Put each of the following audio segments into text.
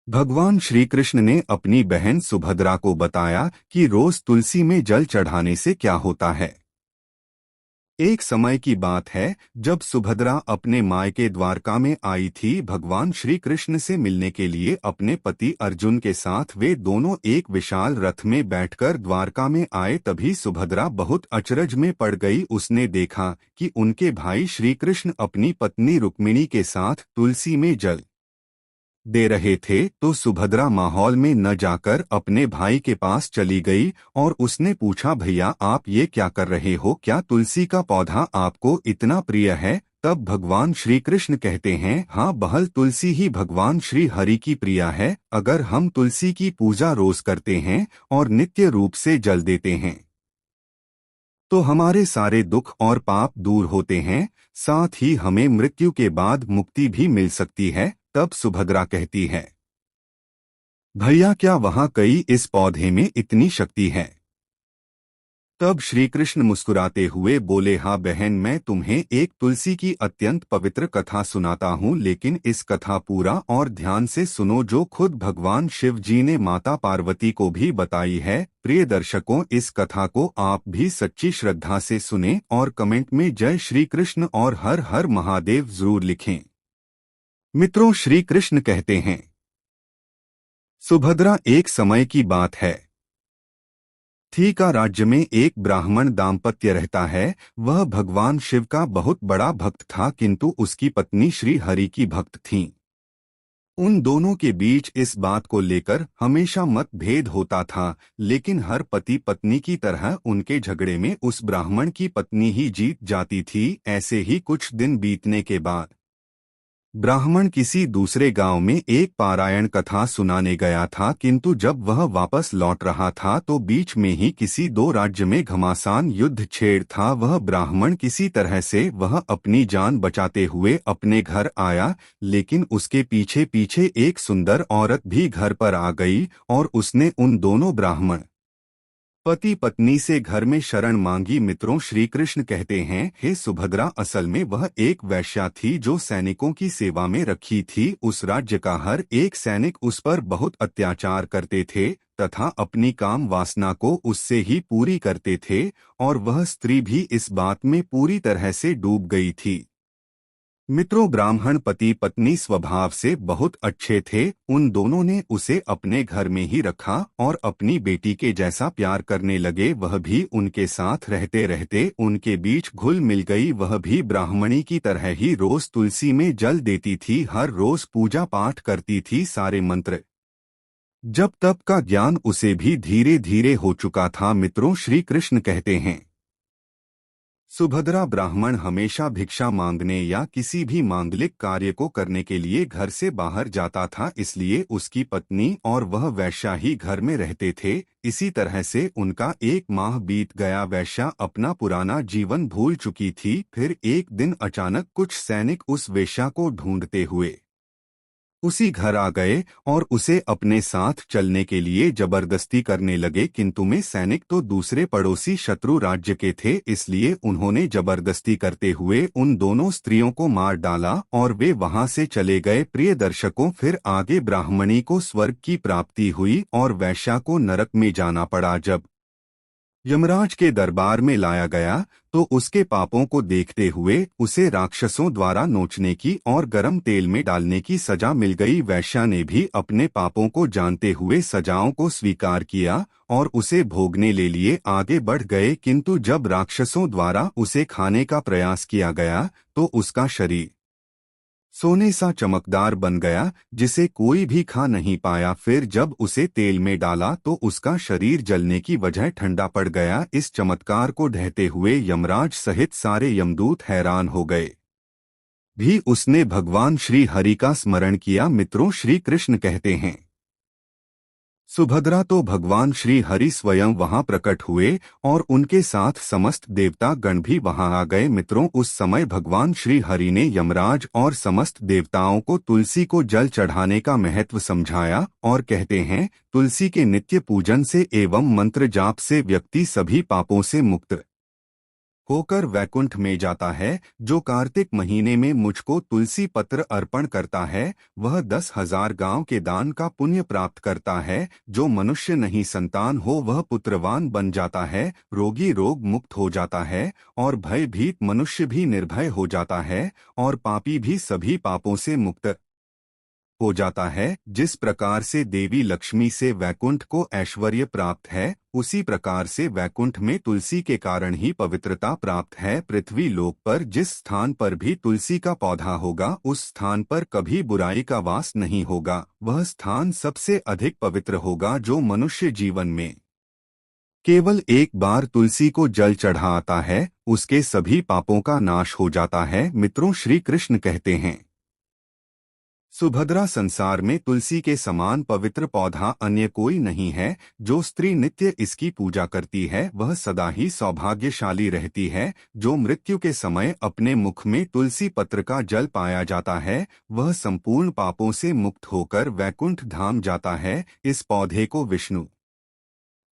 भगवान श्री कृष्ण ने अपनी बहन सुभद्रा को बताया कि रोज तुलसी में जल चढ़ाने से क्या होता है। एक समय की बात है जब सुभद्रा अपने मायके द्वारका में आई थी भगवान श्री कृष्ण से मिलने के लिए अपने पति अर्जुन के साथ। वे दोनों एक विशाल रथ में बैठकर द्वारका में आए। तभी सुभद्रा बहुत अचरज में पड़ गई। उसने देखा कि उनके भाई श्री कृष्ण अपनी पत्नी रुक्मिणी के साथ तुलसी में जल दे रहे थे। तो सुभद्रा माहौल में न जाकर अपने भाई के पास चली गई और उसने पूछा, भैया आप ये क्या कर रहे हो? क्या तुलसी का पौधा आपको इतना प्रिय है? तब भगवान श्री कृष्ण कहते हैं, हाँ बहल तुलसी ही भगवान श्री हरि की प्रिया है। अगर हम तुलसी की पूजा रोज करते हैं और नित्य रूप से जल देते हैं तो हमारे सारे दुख और पाप दूर होते हैं, साथ ही हमें मृत्यु के बाद मुक्ति भी मिल सकती है। तब सुभद्रा कहती है, भैया क्या वहां कई इस पौधे में इतनी शक्ति है? तब श्री कृष्ण मुस्कुराते हुए बोले, हाँ बहन, मैं तुम्हें एक तुलसी की अत्यंत पवित्र कथा सुनाता हूँ, लेकिन इस कथा पूरा और ध्यान से सुनो जो खुद भगवान शिव जी ने माता पार्वती को भी बताई है। प्रिय दर्शकों, इस कथा को आप भी सच्ची श्रद्धा से सुने और कमेंट में जय श्री कृष्ण और हर हर महादेव जरूर लिखें। मित्रों, श्री कृष्ण कहते हैं, सुभद्रा, एक समय की बात है, थी का राज्य में एक ब्राह्मण दाम्पत्य रहता है। वह भगवान शिव का बहुत बड़ा भक्त था, किंतु उसकी पत्नी श्री हरि की भक्त थीं। उन दोनों के बीच इस बात को लेकर हमेशा मतभेद होता था, लेकिन हर पति पत्नी की तरह उनके झगड़े में उस ब्राह्मण की पत्नी ही जीत जाती थी। ऐसे ही कुछ दिन बीतने के बाद ब्राह्मण किसी दूसरे गांव में एक पारायण कथा सुनाने गया था, किंतु जब वह वापस लौट रहा था तो बीच में ही किसी दो राज्य में घमासान युद्ध छेड़ था। वह ब्राह्मण किसी तरह से वह अपनी जान बचाते हुए अपने घर आया, लेकिन उसके पीछे पीछे एक सुंदर औरत भी घर पर आ गई और उसने उन दोनों ब्राह्मण पति पत्नी से घर में शरण मांगी। मित्रों, श्री कृष्ण कहते हैं, हे सुभद्रा, असल में वह एक वैश्या थी जो सैनिकों की सेवा में रखी थी। उस राज्य का हर एक सैनिक उस पर बहुत अत्याचार करते थे तथा अपनी काम वासना को उससे ही पूरी करते थे, और वह स्त्री भी इस बात में पूरी तरह से डूब गई थी। मित्रों, ब्राह्मण पति पत्नी स्वभाव से बहुत अच्छे थे। उन दोनों ने उसे अपने घर में ही रखा और अपनी बेटी के जैसा प्यार करने लगे। वह भी उनके साथ रहते रहते उनके बीच घुल मिल गई। वह भी ब्राह्मणी की तरह ही रोज तुलसी में जल देती थी, हर रोज पूजा पाठ करती थी, सारे मंत्र जब तप का ज्ञान उसे भी धीरे धीरे हो चुका था। मित्रों, श्री कृष्ण कहते हैं, सुभद्रा ब्राह्मण हमेशा भिक्षा मांगने या किसी भी मांगलिक कार्य को करने के लिए घर से बाहर जाता था, इसलिए उसकी पत्नी और वह वैश्या ही घर में रहते थे। इसी तरह से उनका एक माह बीत गया। वैश्या अपना पुराना जीवन भूल चुकी थी। फिर एक दिन अचानक कुछ सैनिक उस वेश्या को ढूंढते हुए उसी घर आ गए और उसे अपने साथ चलने के लिए जबरदस्ती करने लगे, किंतु में सैनिक तो दूसरे पड़ोसी शत्रु राज्य के थे, इसलिए उन्होंने जबरदस्ती करते हुए उन दोनों स्त्रियों को मार डाला और वे वहां से चले गए। प्रिय दर्शकों, फिर आगे ब्राह्मणी को स्वर्ग की प्राप्ति हुई और वैश्या को नरक में जाना पड़ा। जब यमराज के दरबार में लाया गया तो उसके पापों को देखते हुए उसे राक्षसों द्वारा नोचने की और गरम तेल में डालने की सजा मिल गई। वैश्या ने भी अपने पापों को जानते हुए सजाओं को स्वीकार किया और उसे भोगने ले लिए आगे बढ़ गए, किंतु जब राक्षसों द्वारा उसे खाने का प्रयास किया गया तो उसका शरीर सोने सा चमकदार बन गया, जिसे कोई भी खा नहीं पाया। फिर जब उसे तेल में डाला तो उसका शरीर जलने की वजह ठंडा पड़ गया। इस चमत्कार को ढहते हुए यमराज सहित सारे यमदूत हैरान हो गए। भी उसने भगवान श्री हरि का स्मरण किया। मित्रों, श्री कृष्ण कहते हैं, सुभद्रा तो भगवान श्री हरि स्वयं वहां प्रकट हुए और उनके साथ समस्त देवता गण भी वहां आ गए। मित्रों, उस समय भगवान श्री हरि ने यमराज और समस्त देवताओं को तुलसी को जल चढ़ाने का महत्व समझाया और कहते हैं, तुलसी के नित्य पूजन से एवं मंत्र जाप से व्यक्ति सभी पापों से मुक्त होकर वैकुंठ में जाता है। जो कार्तिक महीने में मुझको तुलसी पत्र अर्पण करता है वह 10,000 गांव के दान का पुण्य प्राप्त करता है। जो मनुष्य नहीं संतान हो वह पुत्रवान बन जाता है, रोगी रोग मुक्त हो जाता है और भयभीत मनुष्य भी निर्भय हो जाता है और पापी भी सभी पापों से मुक्त हो जाता है। जिस प्रकार से देवी लक्ष्मी से वैकुंठ को ऐश्वर्य प्राप्त है, उसी प्रकार से वैकुंठ में तुलसी के कारण ही पवित्रता प्राप्त है। पृथ्वी लोक पर जिस स्थान पर भी तुलसी का पौधा होगा उस स्थान पर कभी बुराई का वास नहीं होगा। वह स्थान सबसे अधिक पवित्र होगा। जो मनुष्य जीवन में केवल एक बार तुलसी को जल चढ़ाता है उसके सभी पापों का नाश हो जाता है। मित्रों, श्री कृष्ण कहते हैं, सुभद्रा, संसार में तुलसी के समान पवित्र पौधा अन्य कोई नहीं है। जो स्त्री नित्य इसकी पूजा करती है वह सदा ही सौभाग्यशाली रहती है। जो मृत्यु के समय अपने मुख में तुलसी पत्र का जल पाया जाता है वह संपूर्ण पापों से मुक्त होकर वैकुंठ धाम जाता है। इस पौधे को विष्णु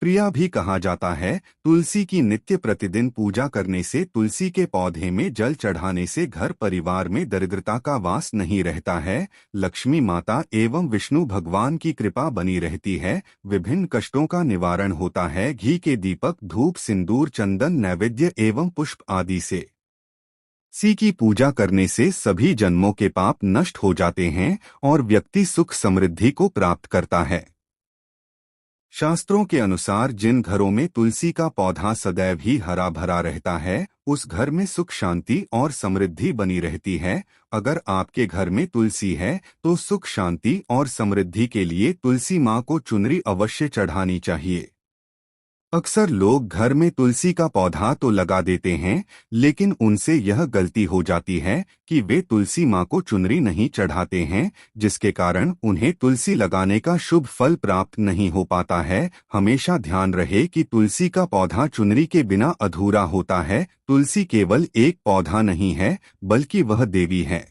प्रिया भी कहा जाता है। तुलसी की नित्य प्रतिदिन पूजा करने से, तुलसी के पौधे में जल चढ़ाने से घर परिवार में दरिद्रता का वास नहीं रहता है। लक्ष्मी माता एवं विष्णु भगवान की कृपा बनी रहती है। विभिन्न कष्टों का निवारण होता है। घी के दीपक, धूप, सिंदूर, चंदन, नैवेद्य एवं पुष्प आदि से सी की पूजा करने से सभी जन्मों के पाप नष्ट हो जाते हैं और व्यक्ति सुख समृद्धि को प्राप्त करता है। शास्त्रों के अनुसार जिन घरों में तुलसी का पौधा सदैव ही हरा भरा रहता है उस घर में सुख, शांति और समृद्धि बनी रहती है। अगर आपके घर में तुलसी है तो सुख, शांति और समृद्धि के लिए तुलसी माँ को चुनरी अवश्य चढ़ानी चाहिए। अक्सर लोग घर में तुलसी का पौधा तो लगा देते हैं लेकिन उनसे यह गलती हो जाती है कि वे तुलसी माँ को चुनरी नहीं चढ़ाते हैं, जिसके कारण उन्हें तुलसी लगाने का शुभ फल प्राप्त नहीं हो पाता है। हमेशा ध्यान रहे कि तुलसी का पौधा चुनरी के बिना अधूरा होता है। तुलसी केवल एक पौधा नहीं है बल्कि वह देवी है,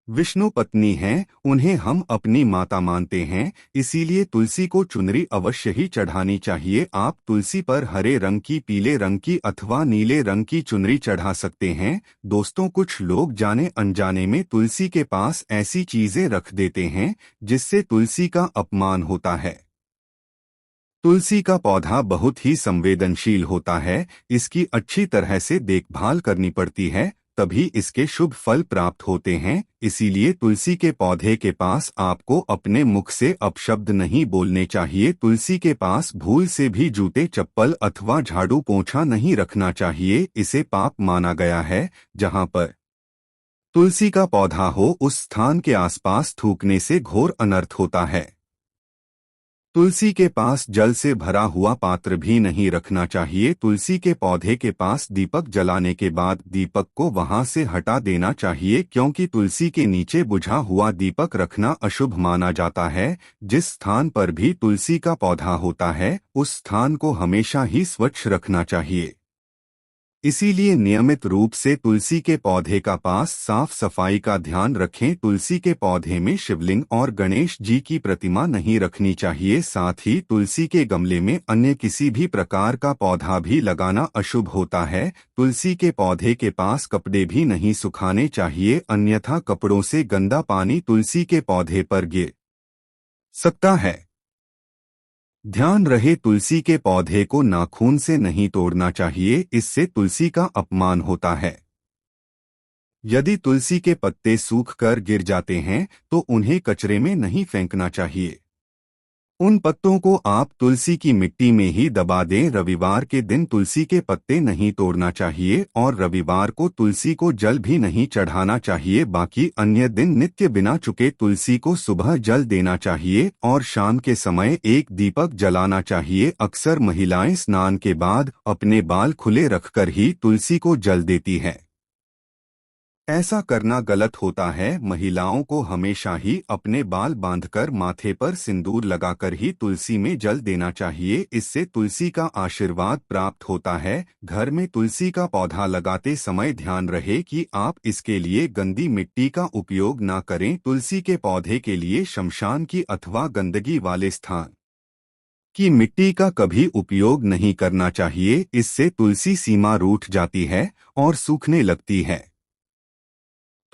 विष्णु पत्नी हैं। उन्हें हम अपनी माता मानते हैं, इसीलिए तुलसी को चुनरी अवश्य ही चढ़ानी चाहिए। आप तुलसी पर हरे रंग की, पीले रंग की अथवा नीले रंग की चुनरी चढ़ा सकते हैं। दोस्तों, कुछ लोग जाने अनजाने में तुलसी के पास ऐसी चीजें रख देते हैं जिससे तुलसी का अपमान होता है। तुलसी का पौधा बहुत ही संवेदनशील होता है, इसकी अच्छी तरह से देखभाल करनी पड़ती है, तभी इसके शुभ फल प्राप्त होते हैं। इसीलिए तुलसी के पौधे के पास आपको अपने मुख से अपशब्द नहीं बोलने चाहिए। तुलसी के पास भूल से भी जूते, चप्पल अथवा झाड़ू पोंछा नहीं रखना चाहिए। इसे पाप माना गया है। जहाँ पर तुलसी का पौधा हो उस स्थान के आसपास थूकने से घोर अनर्थ होता है। तुलसी के पास जल से भरा हुआ पात्र भी नहीं रखना चाहिए। तुलसी के पौधे के पास दीपक जलाने के बाद दीपक को वहां से हटा देना चाहिए, क्योंकि तुलसी के नीचे बुझा हुआ दीपक रखना अशुभ माना जाता है। जिस स्थान पर भी तुलसी का पौधा होता है उस स्थान को हमेशा ही स्वच्छ रखना चाहिए। इसीलिए नियमित रूप से तुलसी के पौधे का पास साफ सफाई का ध्यान रखें। तुलसी के पौधे में शिवलिंग और गणेश जी की प्रतिमा नहीं रखनी चाहिए। साथ ही तुलसी के गमले में अन्य किसी भी प्रकार का पौधा भी लगाना अशुभ होता है। तुलसी के पौधे के पास कपड़े भी नहीं सुखाने चाहिए, अन्यथा कपड़ों से गंदा पानी तुलसी के पौधे पर गिर सकता है। ध्यान रहे, तुलसी के पौधे को नाखून से नहीं तोड़ना चाहिए, इससे तुलसी का अपमान होता है। यदि तुलसी के पत्ते सूख कर गिर जाते हैं तो उन्हें कचरे में नहीं फेंकना चाहिए। उन पत्तों को आप तुलसी की मिट्टी में ही दबा दें। रविवार के दिन तुलसी के पत्ते नहीं तोड़ना चाहिए और रविवार को तुलसी को जल भी नहीं चढ़ाना चाहिए। बाकी अन्य दिन नित्य बिना चुके तुलसी को सुबह जल देना चाहिए और शाम के समय एक दीपक जलाना चाहिए। अक्सर महिलाएं स्नान के बाद अपने बाल खुले रखकर ही तुलसी को जल देती है। ऐसा करना गलत होता है। महिलाओं को हमेशा ही अपने बाल बांधकर माथे पर सिंदूर लगाकर ही तुलसी में जल देना चाहिए, इससे तुलसी का आशीर्वाद प्राप्त होता है। घर में तुलसी का पौधा लगाते समय ध्यान रहे कि आप इसके लिए गंदी मिट्टी का उपयोग न करें। तुलसी के पौधे के लिए शमशान की अथवा गंदगी वाले स्थान कि मिट्टी का कभी उपयोग नहीं करना चाहिए, इससे तुलसी सीमा रूठ जाती है और सूखने लगती है।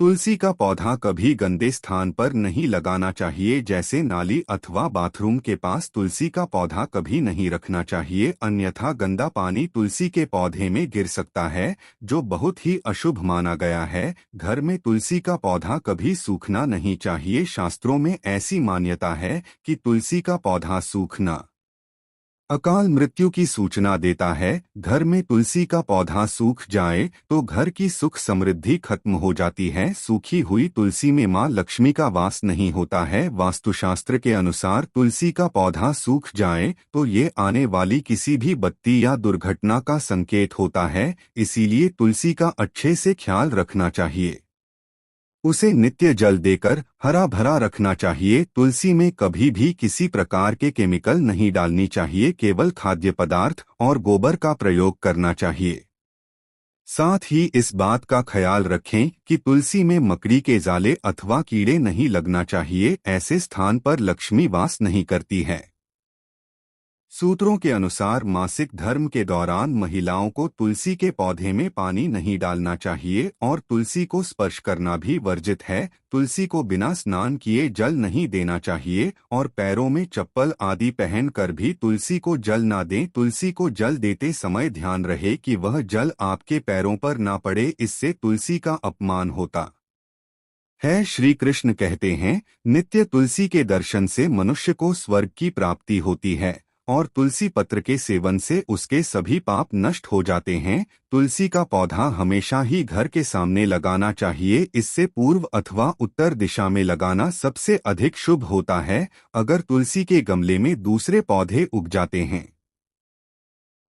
तुलसी का पौधा कभी गंदे स्थान पर नहीं लगाना चाहिए, जैसे नाली अथवा बाथरूम के पास तुलसी का पौधा कभी नहीं रखना चाहिए, अन्यथा गंदा पानी तुलसी के पौधे में गिर सकता है, जो बहुत ही अशुभ माना गया है। घर में तुलसी का पौधा कभी सूखना नहीं चाहिए। शास्त्रों में ऐसी मान्यता है कि तुलसी का पौधा सूखना अकाल मृत्यु की सूचना देता है। घर में तुलसी का पौधा सूख जाए तो घर की सुख समृद्धि खत्म हो जाती है। सूखी हुई तुलसी में मां लक्ष्मी का वास नहीं होता है। वास्तुशास्त्र के अनुसार तुलसी का पौधा सूख जाए तो ये आने वाली किसी भी विपत्ति या दुर्घटना का संकेत होता है, इसीलिए तुलसी का अच्छे से ख्याल रखना चाहिए। उसे नित्य जल देकर हरा भरा रखना चाहिए। तुलसी में कभी भी किसी प्रकार के केमिकल नहीं डालनी चाहिए, केवल खाद्य पदार्थ और गोबर का प्रयोग करना चाहिए। साथ ही इस बात का ख्याल रखें कि तुलसी में मकड़ी के जाले अथवा कीड़े नहीं लगना चाहिए, ऐसे स्थान पर लक्ष्मी वास नहीं करती है। सूत्रों के अनुसार मासिक धर्म के दौरान महिलाओं को तुलसी के पौधे में पानी नहीं डालना चाहिए और तुलसी को स्पर्श करना भी वर्जित है। तुलसी को बिना स्नान किए जल नहीं देना चाहिए और पैरों में चप्पल आदि पहनकर भी तुलसी को जल ना दें। तुलसी को जल देते समय ध्यान रहे कि वह जल आपके पैरों पर ना पड़े, इससे तुलसी का अपमान होता है। श्री कृष्ण कहते हैं, नित्य तुलसी के दर्शन से मनुष्य को स्वर्ग की प्राप्ति होती है और तुलसी पत्र के सेवन से उसके सभी पाप नष्ट हो जाते हैं। तुलसी का पौधा हमेशा ही घर के सामने लगाना चाहिए, इससे पूर्व अथवा उत्तर दिशा में लगाना सबसे अधिक शुभ होता है। अगर तुलसी के गमले में दूसरे पौधे उग जाते हैं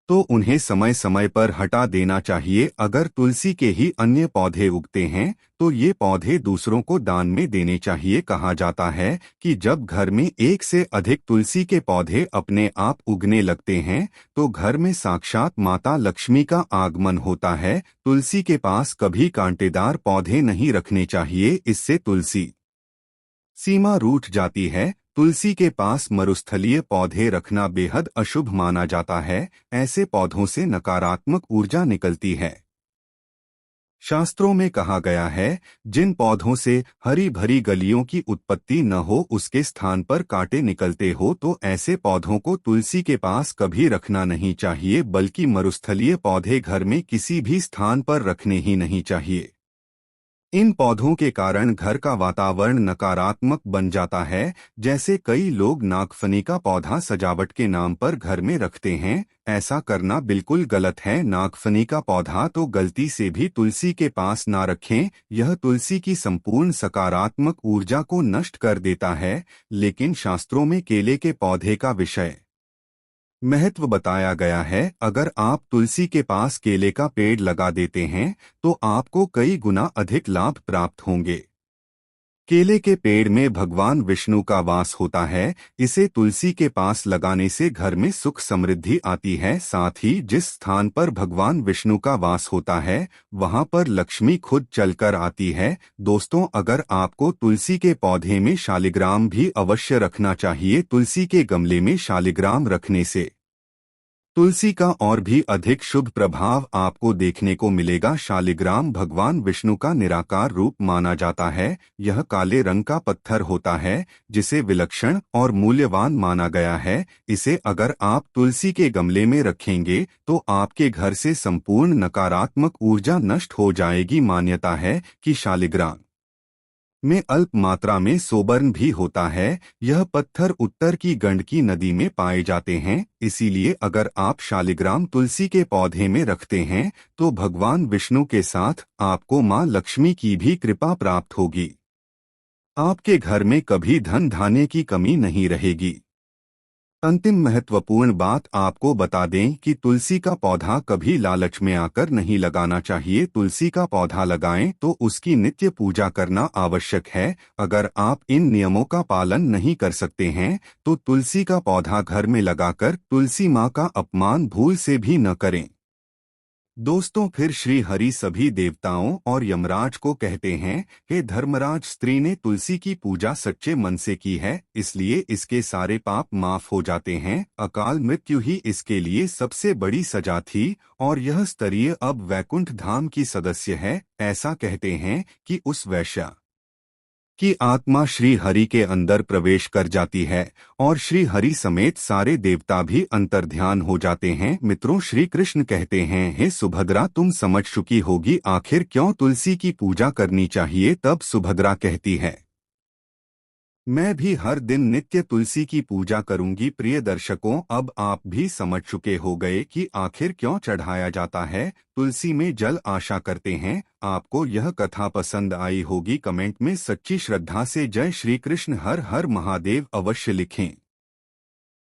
तो उन्हें समय समय पर हटा देना चाहिए। अगर तुलसी के ही अन्य पौधे उगते हैं तो ये पौधे दूसरों को दान में देने चाहिए। कहा जाता है कि जब घर में एक से अधिक तुलसी के पौधे अपने आप उगने लगते हैं तो घर में साक्षात माता लक्ष्मी का आगमन होता है। तुलसी के पास कभी कांटेदार पौधे नहीं रखने चाहिए, इससे तुलसी सीमा रूठ जाती है। तुलसी के पास मरुस्थलीय पौधे रखना बेहद अशुभ माना जाता है, ऐसे पौधों से नकारात्मक ऊर्जा निकलती है। शास्त्रों में कहा गया है, जिन पौधों से हरी भरी गलियों की उत्पत्ति न हो, उसके स्थान पर कांटे निकलते हो, तो ऐसे पौधों को तुलसी के पास कभी रखना नहीं चाहिए, बल्कि मरुस्थलीय पौधे घर में किसी भी स्थान पर रखने ही नहीं चाहिए। इन पौधों के कारण घर का वातावरण नकारात्मक बन जाता है। जैसे कई लोग नागफनी का पौधा सजावट के नाम पर घर में रखते हैं, ऐसा करना बिल्कुल गलत है। नागफनी का पौधा तो गलती से भी तुलसी के पास ना रखें, यह तुलसी की संपूर्ण सकारात्मक ऊर्जा को नष्ट कर देता है। लेकिन शास्त्रों में केले के पौधे का विषय महत्व बताया गया है। अगर आप तुलसी के पास केले का पेड़ लगा देते हैं तो आपको कई गुना अधिक लाभ प्राप्त होंगे। केले के पेड़ में भगवान विष्णु का वास होता है, इसे तुलसी के पास लगाने से घर में सुख समृद्धि आती है। साथ ही जिस स्थान पर भगवान विष्णु का वास होता है वहां पर लक्ष्मी खुद चलकर आती है। दोस्तों, अगर आपको तुलसी के पौधे में शालिग्राम भी अवश्य रखना चाहिए। तुलसी के गमले में शालिग्राम रखने से तुलसी का और भी अधिक शुभ प्रभाव आपको देखने को मिलेगा। शालिग्राम भगवान विष्णु का निराकार रूप माना जाता है। यह काले रंग का पत्थर होता है जिसे विलक्षण और मूल्यवान माना गया है। इसे अगर आप तुलसी के गमले में रखेंगे तो आपके घर से संपूर्ण नकारात्मक ऊर्जा नष्ट हो जाएगी। मान्यता है कि शालिग्राम में अल्प मात्रा में सोबर्न भी होता है। यह पत्थर उत्तर की गंडकी नदी में पाए जाते हैं, इसीलिए अगर आप शालिग्राम तुलसी के पौधे में रखते हैं तो भगवान विष्णु के साथ आपको मां लक्ष्मी की भी कृपा प्राप्त होगी। आपके घर में कभी धन धान्य की कमी नहीं रहेगी। अंतिम महत्वपूर्ण बात आपको बता दें कि तुलसी का पौधा कभी लालच में आकर नहीं लगाना चाहिए। तुलसी का पौधा लगाएं तो उसकी नित्य पूजा करना आवश्यक है। अगर आप इन नियमों का पालन नहीं कर सकते हैं तो तुलसी का पौधा घर में लगाकर तुलसी माँ का अपमान भूल से भी न करें। दोस्तों, फिर श्री हरि सभी देवताओं और यमराज को कहते हैं, हे धर्मराज, स्त्री ने तुलसी की पूजा सच्चे मन से की है, इसलिए इसके सारे पाप माफ हो जाते हैं। अकाल मृत्यु ही इसके लिए सबसे बड़ी सजा थी और यह स्तरीय अब वैकुंठ धाम की सदस्य है। ऐसा कहते हैं कि उस वैश्या कि आत्मा श्री हरि के अंदर प्रवेश कर जाती है और श्री हरि समेत सारे देवता भी अंतर्ध्यान हो जाते हैं। मित्रों, श्री कृष्ण कहते हैं, हे सुभद्रा, तुम समझ चुकी होगी आखिर क्यों तुलसी की पूजा करनी चाहिए। तब सुभद्रा कहती है, मैं भी हर दिन नित्य तुलसी की पूजा करूंगी। प्रिय दर्शकों, अब आप भी समझ चुके हो गए कि आखिर क्यों चढ़ाया जाता है तुलसी में जल। आशा करते हैं आपको यह कथा पसंद आई होगी। कमेंट में सच्ची श्रद्धा से जय श्री कृष्ण, हर हर महादेव अवश्य लिखें।